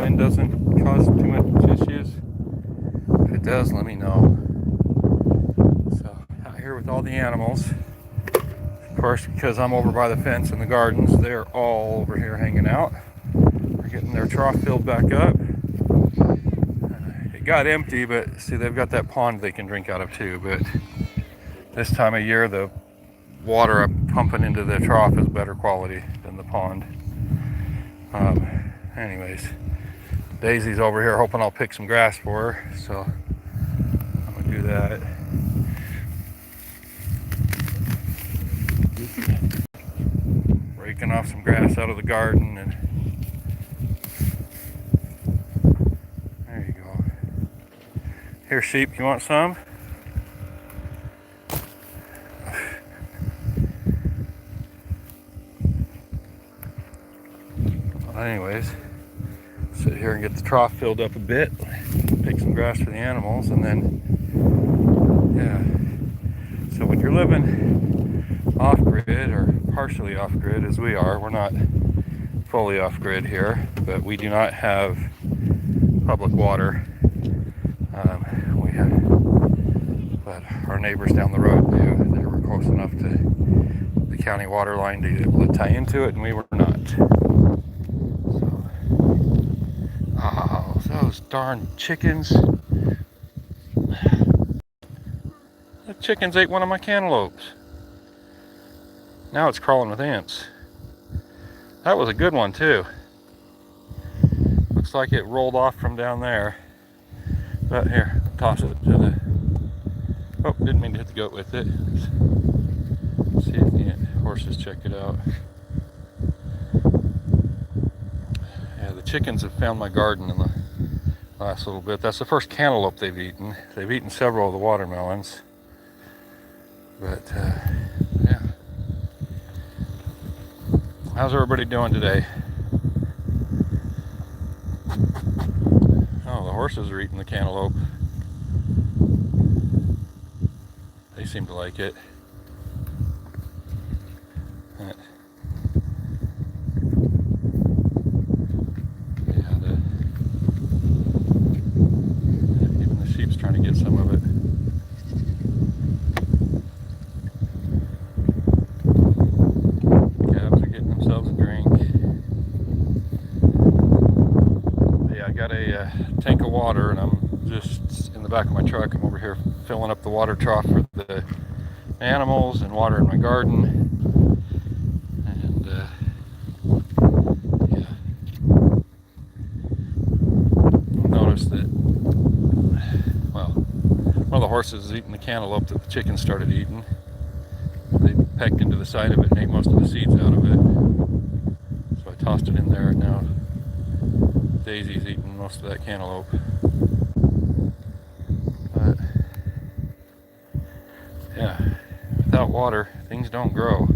wind doesn't cause too much issues. If it does, let me know. So out here with all the animals. Of course, because I'm over by the fence in the gardens, they're all over here hanging out. They're getting their trough filled back up. It got empty, but see, they've got that pond they can drink out of too. But this time of year, the water I'm pumping into the trough is better quality than the pond. Anyways, Daisy's over here hoping I'll pick some grass for her, so I'm gonna do that. Raking off some grass out of the garden, and there you go. Here, sheep, you want some? Well, anyways, sit here and get the trough filled up a bit, pick some grass for the animals, and then, yeah. So when you're living off-grid or partially off-grid, as we are, we're not fully off-grid here, but we do not have public water. We have, but our neighbors down the road do. They were close enough to the county water line to be able to tie into it, and we were not. So, oh, those darn chickens. The chickens ate one of my cantaloupes. Now it's crawling with ants. That was a good one too. Looks like it rolled off from down there. But here, toss it to the... Oh, didn't mean to hit the goat with it. Let's see if the horses check it out. Yeah, the chickens have found my garden in the last little bit. That's the first cantaloupe they've eaten. They've eaten several of the watermelons. But, yeah. How's everybody doing today? Oh, the horses are eating the cantaloupe. They seem to like it. Yeah, even the sheep's trying to get some of it. Calves are getting themselves a drink. Yeah, I got a tank of water, and I'm just in the back of my truck. I'm over here filling up the water trough for the animals and water in my garden. And yeah, notice that, well, one of the horses is eating the cantaloupe that the chickens started eating. They pecked into the side of it and ate most of the seeds out of it. So I tossed it in there, and now Daisy's eating most of that cantaloupe. But yeah, without water, things don't grow.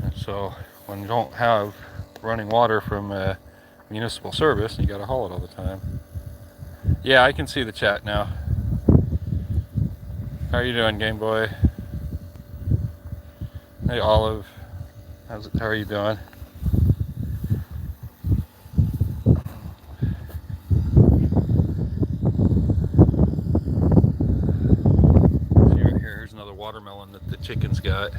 And so when you don't have running water from municipal service, you gotta haul it all the time. Yeah, I can see the chat now. How are you doing, Game Boy? Hey, Olive. How are you doing? See right here, here's another watermelon that the chickens got.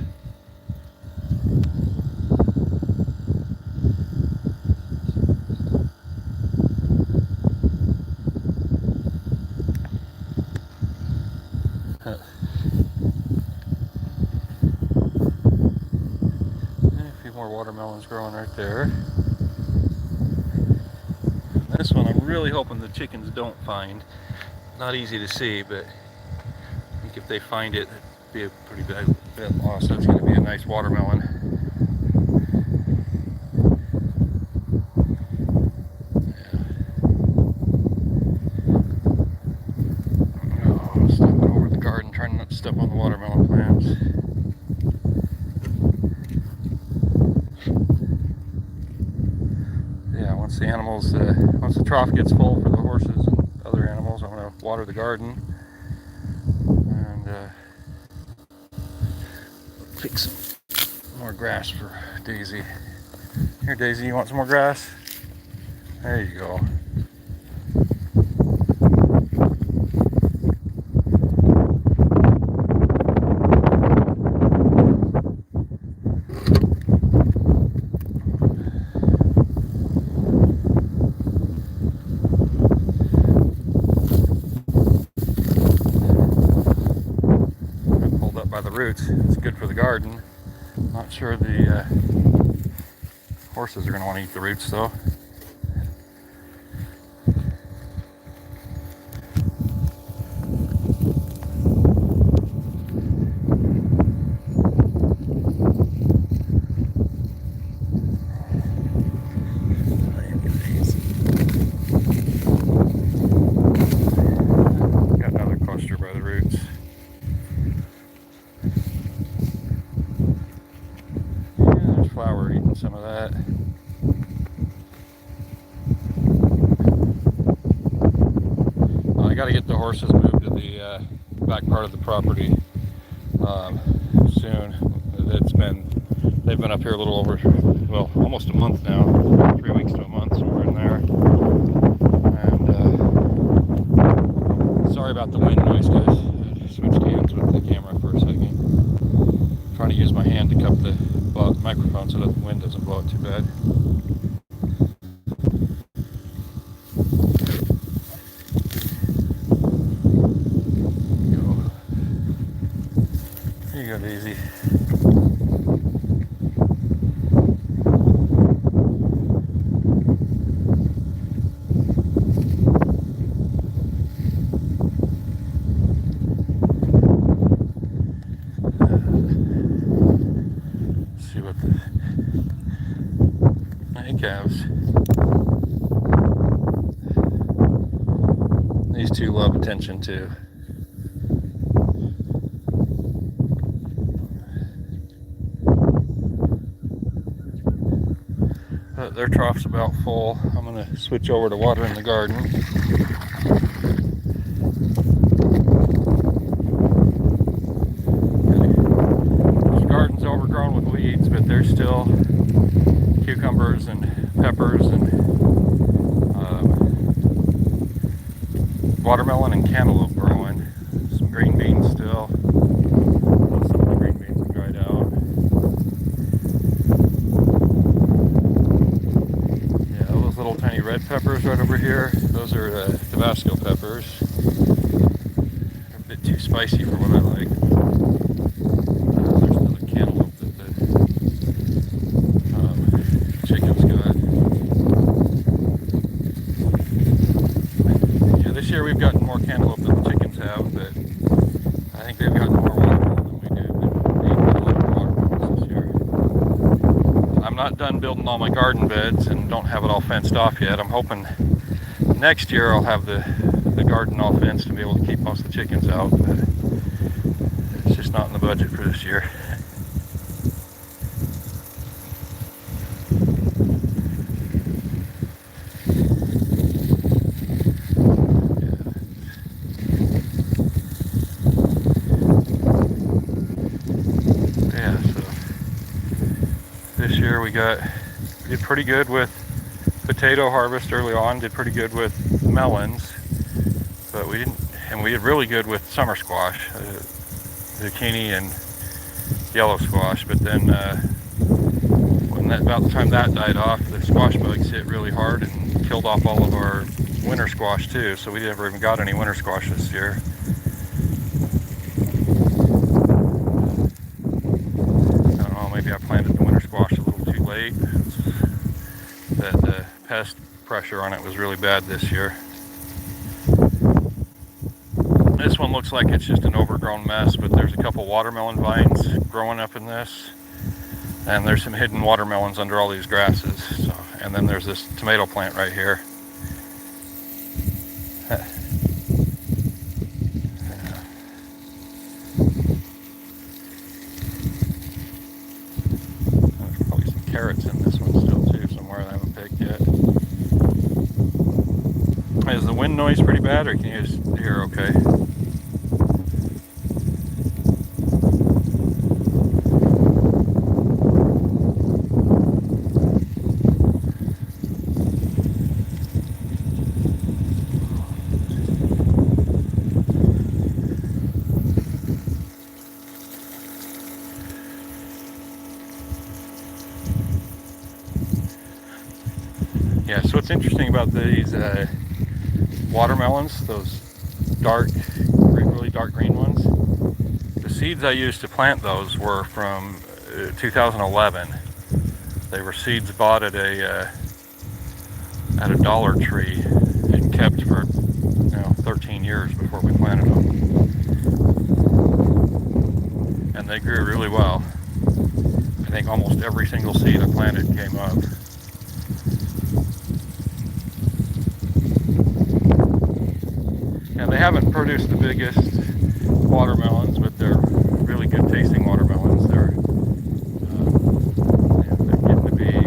More watermelons growing right there. This one I'm really hoping the chickens don't find. Not easy to see, but I think if they find it, it'd be a pretty big loss. That's going to be a nice watermelon. Yeah. Oh, stepping over the garden, trying not to step on the watermelon plants. Once the animals, once the trough gets full for the horses and other animals, I'm going to water the garden and pick some more grass for Daisy. Here, Daisy, you want some more grass? There you go. by the roots. It's good for the garden. Not sure the horses are going to want to eat the roots though. Got another cluster by the roots. Yeah, there's flower eating some of that. I got to get the horses moved to the back part of the property soon. They've been up here a little over, well, almost a month now, 3 weeks to a month, somewhere in there. And sorry about the wind noise, guys. I switched hands with the camera for a second. I'm trying to use my hand to cup the microphone so that the wind doesn't blow it too bad. Here you go, Daisy. Let's see what the calves. These two love attention too. But their trough's about full. I'm going to switch over to watering the garden. This garden's overgrown with weeds, but there's still cucumbers and peppers and watermelon and cantaloupe growing. Some green beans still. Some of the green beans have dried out. Little tiny red peppers right over here. Those are Tabasco peppers. They're a bit too spicy for what I like. There's another cantaloupe that the chickens got. Yeah, this year we've gotten more cantaloupe than the chickens have, but I think they've gotten more watermelon than we do. They've eaten a lot of watermelons this year. I'm not done building all my garden beds and don't have it all fenced off yet. I'm hoping next year I'll have the garden all fenced and be able to keep most of the chickens out, but it's just not in the budget for this year. Yeah, so this year we did pretty good with potato harvest early on, did pretty good with melons, but we did really good with summer squash, zucchini and yellow squash. But then about the time that died off, the squash bugs hit really hard and killed off all of our winter squash too, so we never even got any winter squash this year. I don't know, maybe I planted the winter squash a little too late. The pest pressure on it was really bad this year. This one looks like it's just an overgrown mess, but there's a couple watermelon vines growing up in this, and there's some hidden watermelons under all these grasses. So, and then there's this tomato plant right here. There's probably some carrots in this one still too, somewhere I haven't picked yet. Is the wind noise pretty bad, or can you just hear okay? Yeah, so what's interesting about these watermelons, those dark, really dark green ones, the seeds I used to plant those were from 2011. They were seeds bought at a Dollar Tree and kept for 13 years before we planted them. And they grew really well. I think almost every single seed I planted came up. And they haven't produced the biggest watermelons, but they're really good tasting watermelons. They're getting to be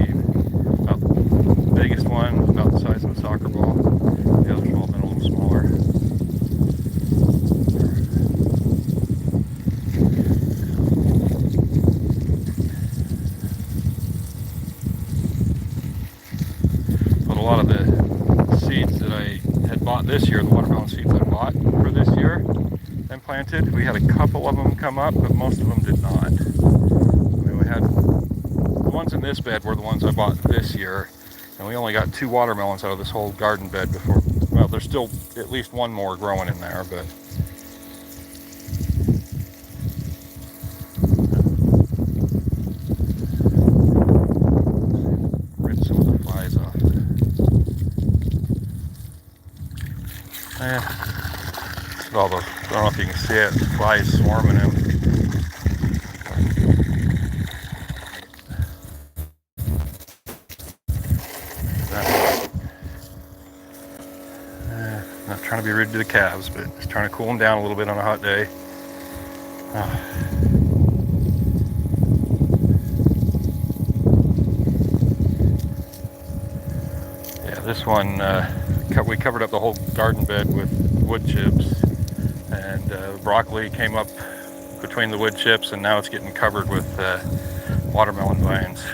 about the biggest one, about the size of a soccer ball. The others have all been a little smaller. But a lot of the seeds that I had bought this year, the watermelon seeds I bought for this year and planted, we had a couple of them come up, but most of them did not. I mean, we had the ones in this bed were the ones I bought this year, and we only got 2 watermelons out of this whole garden bed before. Well, there's still at least one more growing in there, but rid some of the flies off. All those, I don't know if you can see it, flies swarming him. Not trying to be rude to the calves, but just trying to cool them down a little bit on a hot day. Yeah, this one, we covered up the whole garden bed with wood chips, and broccoli came up between the wood chips, and now it's getting covered with watermelon vines.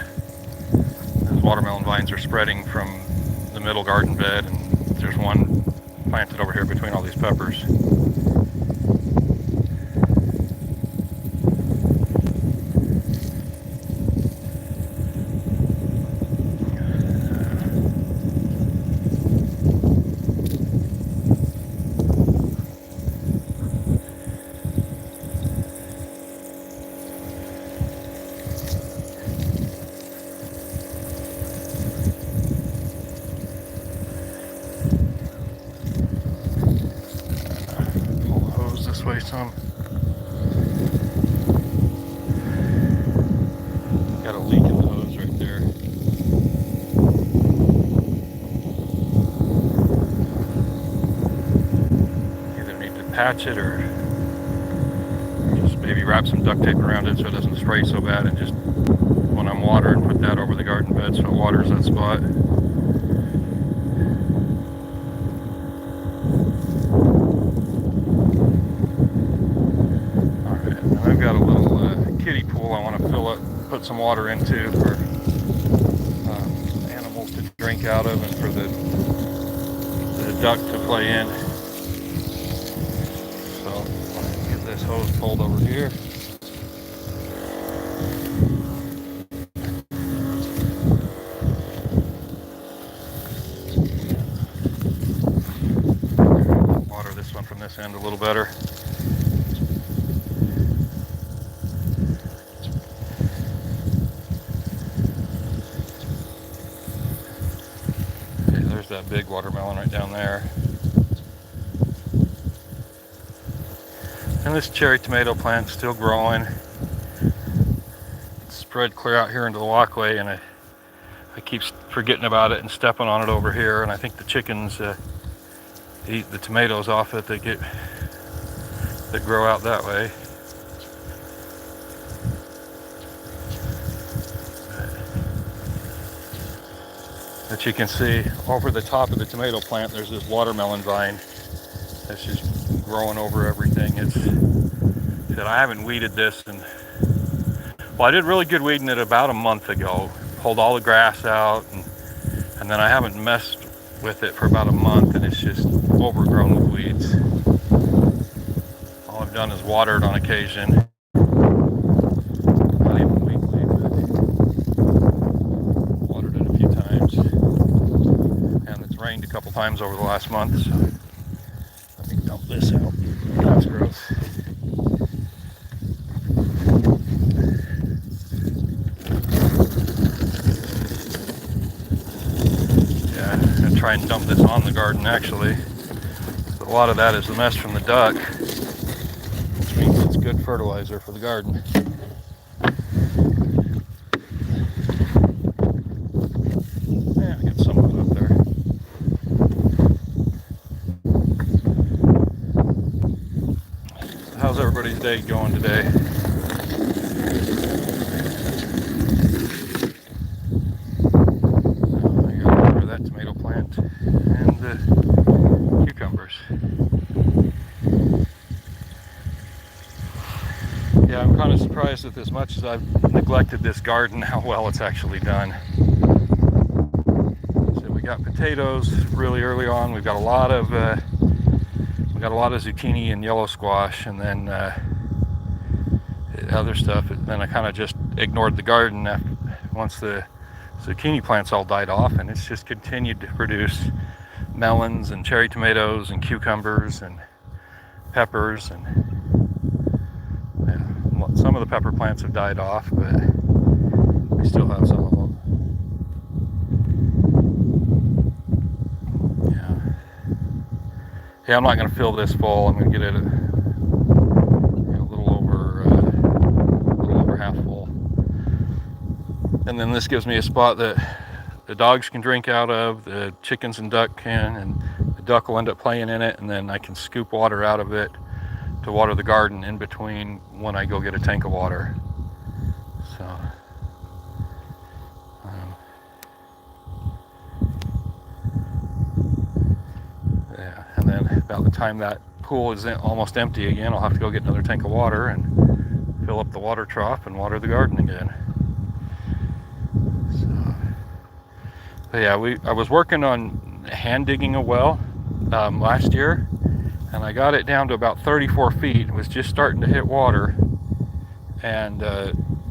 Those watermelon vines are spreading from the middle garden bed, and there's one planted over here between all these peppers. Way some. Got a leak in the hose right there. Either need to patch it or just maybe wrap some duct tape around it so it doesn't spray so bad, and just when I'm watering, put that over the garden bed so it waters that spot. I've got a little kiddie pool I want to fill up, put some water into for animals to drink out of, and for the duck to play in. So I'll get this hose pulled over here. Water this one from this end a little better. There's that big watermelon right down there. And this cherry tomato plant's still growing. It's spread clear out here into the walkway, and I keep forgetting about it and stepping on it over here, and I think the chickens eat the tomatoes off it that grow out that way. But you can see over the top of the tomato plant there's this watermelon vine that's just growing over everything. I haven't weeded this, and well, I did really good weeding it about a month ago. Pulled all the grass out, and then I haven't messed with it for about a month, and it's just overgrown with weeds. All I've done is water it on occasion. Not even weekly, but watered it a few times. And it's rained a couple times over the last month, so let me dump this out. That's gross. try and dump this on the garden actually. But a lot of that is the mess from the duck, which means it's good fertilizer for the garden. Yeah, I got some of it up there. How's everybody's day going today? I got to water that tomato plant and the cucumbers. Yeah, I'm kind of surprised that as much as I've neglected this garden, how well it's actually done. So we got potatoes really early on. We've got a lot of zucchini and yellow squash, and then other stuff. Then I kind of just ignored the garden once the zucchini plants all died off, and it's just continued to produce melons and cherry tomatoes and cucumbers and peppers, and yeah, some of the pepper plants have died off, but we still have some of them. Yeah, I'm not going to fill this full. I'm going to get it a little over half full, and then this gives me a spot that the dogs can drink out of, the chickens and duck can, and the duck will end up playing in it, and then I can scoop water out of it to water the garden in between when I go get a tank of water. So yeah, and then about the time that pool is almost empty again, I'll have to go get another tank of water and fill up the water trough and water the garden again. So, but yeah, I was working on hand digging a well last year, and I got it down to about 34 feet. It was just starting to hit water, and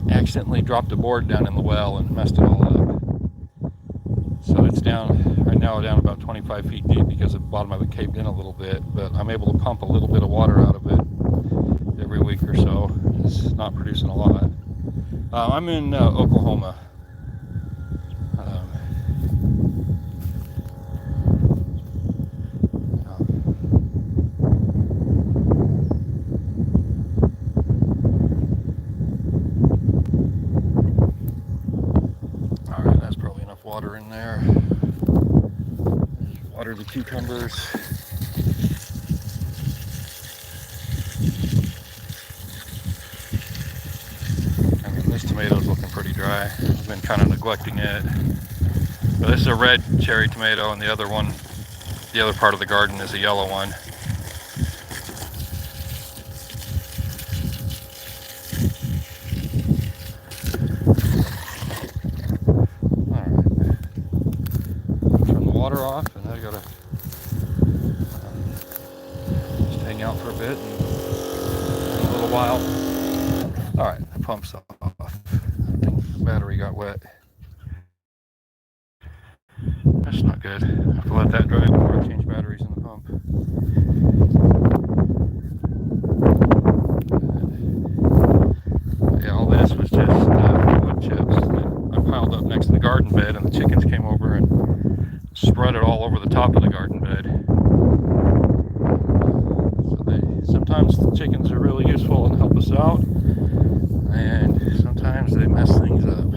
accidentally dropped a board down in the well and messed it all up. So it's down right now, down about 25 feet deep because the bottom of it caved in a little bit, but I'm able to pump a little bit of water out of it every week or so. It's not producing a lot. I'm in Oklahoma. Alright, that's probably enough water in there. Water the cucumbers. I mean, this tomato's looking pretty dry. I've been kind of neglecting it. But this is a red cherry tomato, and the other part of the garden is a yellow one. Alright. Turn the water off, and I gotta just hang out for a bit, and in a little while. Alright, the pump's off. I think the battery got wet. That's not good. I have to let that dry before I change batteries in the pump. Yeah, all this was just wood chips that I piled up next to the garden bed, and the chickens came over and spread it all over the top of the garden bed. So sometimes the chickens are really useful and help us out, and sometimes they mess things up.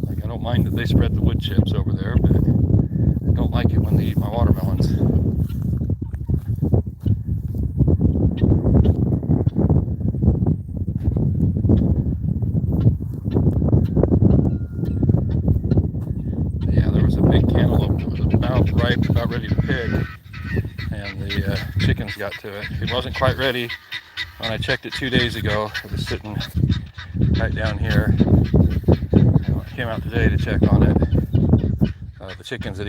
Like, I don't mind that they spread the wood chips over there, but I don't like it when they eat my watermelons. Yeah, there was a big cantaloupe that was about ripe, about ready to pick, and the chickens got to it. It wasn't quite ready when I checked it 2 days ago. It was sitting right down here. I came out today to check on it. The chickens had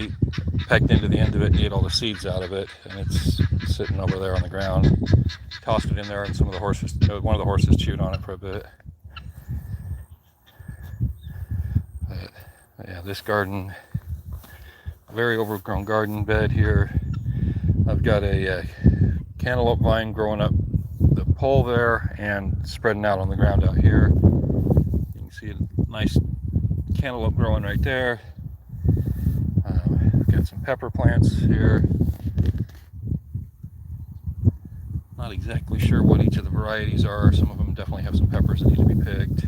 pecked into the end of it and ate all the seeds out of it, and it's sitting over there on the ground. Tossed it in there, and one of the horses chewed on it for a bit. But yeah, this garden, very overgrown garden bed here. I've got a cantaloupe vine growing up the pole there and spreading out on the ground out here. You can see a nice cantaloupe growing right there. I've Got some pepper plants here. Not exactly sure what each of the varieties are. Some of them definitely have some peppers that need to be picked.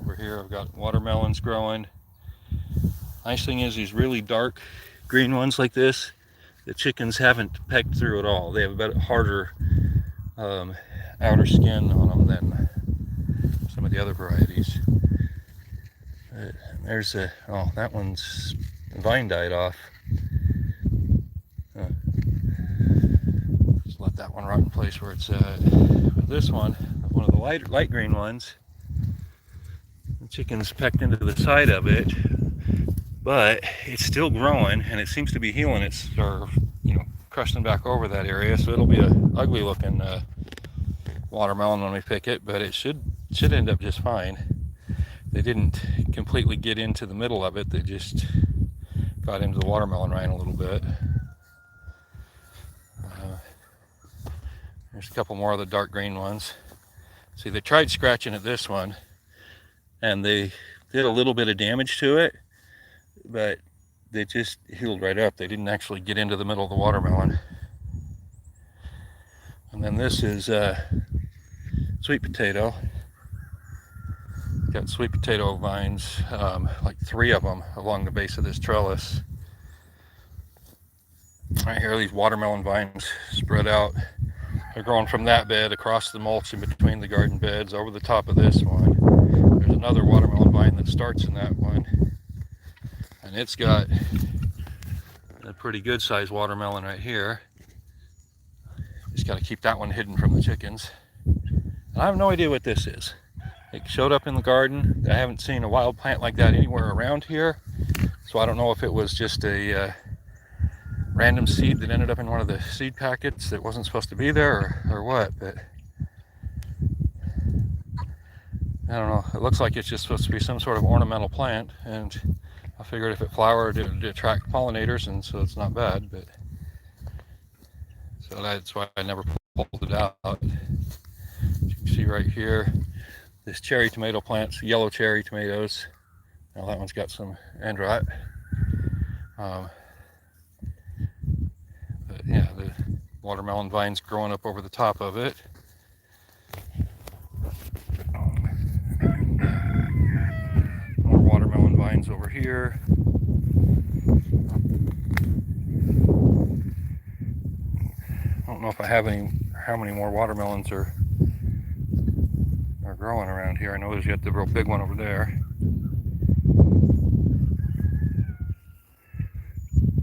Over here I've got watermelons growing. Nice thing is these really dark green ones like this, the chickens haven't pecked through at all. They have a bit harder outer skin on them than some of the other varieties. There's a, oh, that one's, the vine died off. Just let that one rot in place where it's at. This one of the light green ones, the chickens pecked into the side of it, but it's still growing and it seems to be healing. It's, or, you know, crusting back over that area, so it'll be an ugly looking watermelon when we pick it, but it should end up just fine. They didn't completely get into the middle of it, they just got into the watermelon rind a little bit. There's a couple more of the dark green ones. See, they tried scratching at this one and they did a little bit of damage to it, but they just healed right up. They didn't actually get into the middle of the watermelon. And then this is sweet potato. Got sweet potato vines, like 3 of them along the base of this trellis. Right here, these watermelon vines spread out. They're growing from that bed across the mulch in between the garden beds over the top of this one. There's another watermelon vine that starts in that one, and it's got a pretty good sized watermelon right here. Just got to keep that one hidden from the chickens. And I have no idea what this is. It showed up in the garden. I haven't seen a wild plant like that anywhere around here, so I don't know if it was just a random seed that ended up in one of the seed packets that wasn't supposed to be there, or what, but I don't know. It looks like it's just supposed to be some sort of ornamental plant, and I figured if it flowered it would attract pollinators, and so it's not bad, but so that's why I never pulled it out. You can see right here, this cherry tomato plant's yellow cherry tomatoes. Now that one's got some end rot. But yeah, the watermelon vines growing up over the top of it. More watermelon vines over here. I don't know if I have how many more watermelons are growing around here. I know there's yet the real big one over there.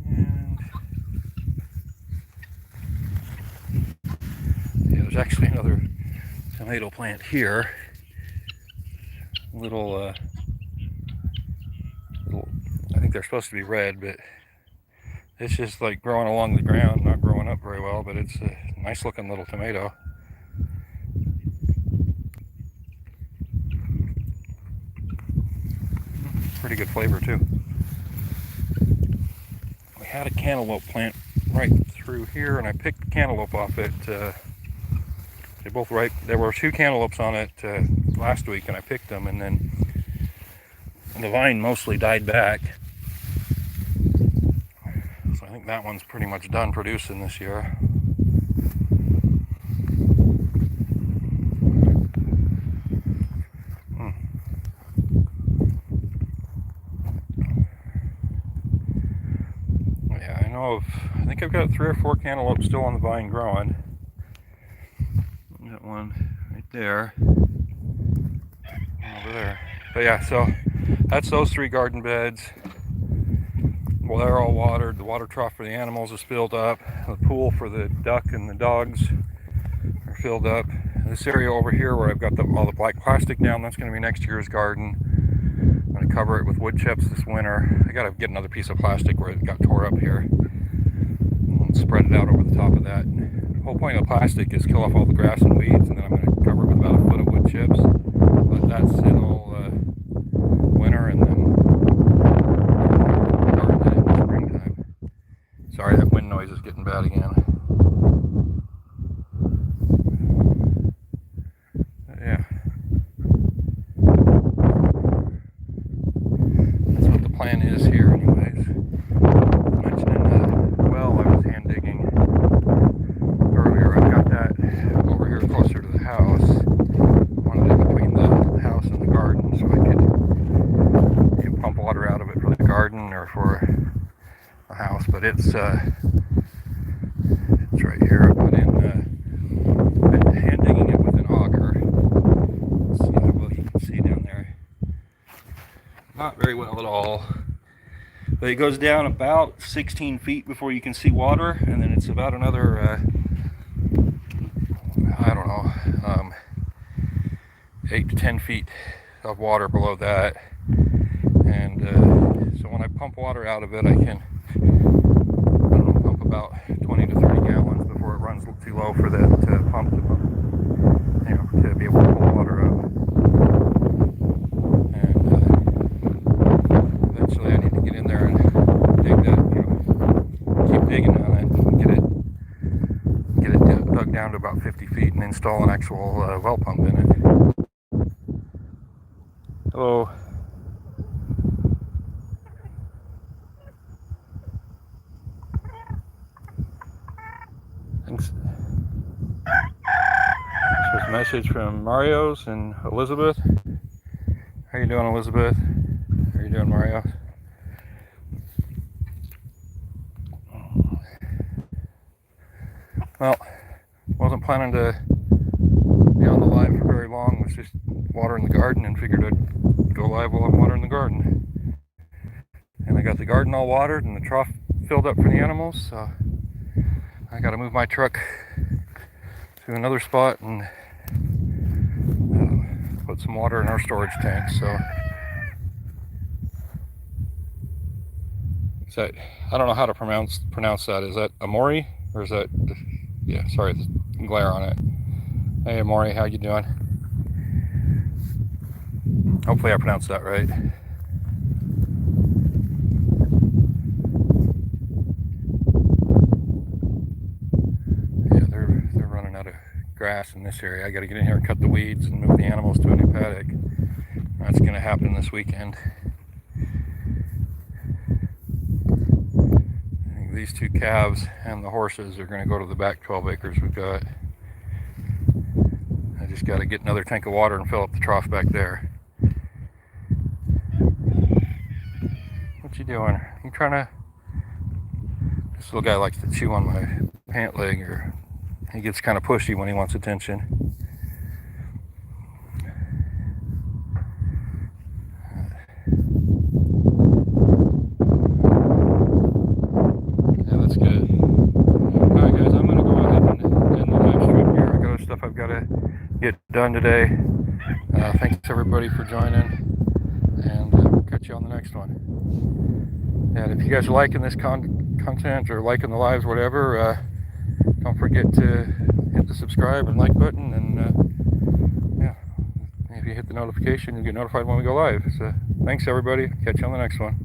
And yeah, there's actually another tomato plant here. Little, I think they're supposed to be red, but it's just like growing along the ground, not growing up very well, but it's a nice looking little tomato. Pretty good flavor too. We had a cantaloupe plant right through here, and I picked the cantaloupe off it. They both ripe. There were 2 cantaloupes on it last week, and I picked them, and then the vine mostly died back. So I think that one's pretty much done producing this year. I think I've got 3 or 4 cantaloupes still on the vine growing. Got one right there, over there. But yeah, so that's those 3 garden beds. Well, they're all watered. The water trough for the animals is filled up. The pool for the duck and the dogs are filled up. This area over here where I've got all the black plastic down, that's going to be next year's garden. I'm going to cover it with wood chips this winter. I got to get another piece of plastic where it got tore up here. Spread it out over the top of that. The whole point of plastic is kill off all the grass and weeds, and then I'm going to cover it with about 1 foot of wood chips. But that's it all winter, and then garden it in the springtime. Sorry, that wind noise is getting bad again. But yeah. That's what the plan is here anyways. the house, but it's right here. I put in been hand digging it with an auger. See how well you can see down there. Not very well at all. But it goes down about 16 feet before you can see water, and then it's about another, I don't know, 8 to 10 feet of water below that. And so when I pump water out of it, I can, I don't know, pump about 20 to 30 gallons before it runs too low for that pump to, you know, to be able to pull water up. And eventually I need to get in there and dig that, you know, keep digging on it and get it dug down to about 50 feet and install an actual well pump in it. Hello. Thanks. This was a message from Mario's and Elizabeth. How you doing, Elizabeth? How you doing, Mario? Well, wasn't planning to be on the live for very long. Was just watering the garden and figured I'd go live while I'm watering the garden. And I got the garden all watered and the trough filled up for the animals, so I got to move my truck to another spot and put some water in our storage tank. So is that, I don't know how to pronounce that. Is that Amori or is that, yeah, sorry, the glare on it. Hey Amori, how you doing? Hopefully I pronounced that right. Yeah, they're running out of grass in this area. I got to get in here and cut the weeds and move the animals to a new paddock. That's going to happen this weekend. I think these two calves and the horses are going to go to the back 12 acres we've got. I just got to get another tank of water and fill up the trough back there. What you doing? You trying to... This little guy likes to chew on my pant leg, or he gets kind of pushy when he wants attention. Yeah, that's good. Alright guys, I'm going to go ahead and end the live stream here. I got other stuff I've got to get done today. Thanks everybody for joining, and we'll catch you on the next one. And if you guys are liking this content or liking the lives, whatever, don't forget to hit the subscribe and like button, and yeah, if you hit the notification, you'll get notified when we go live. So thanks everybody, catch you on the next one.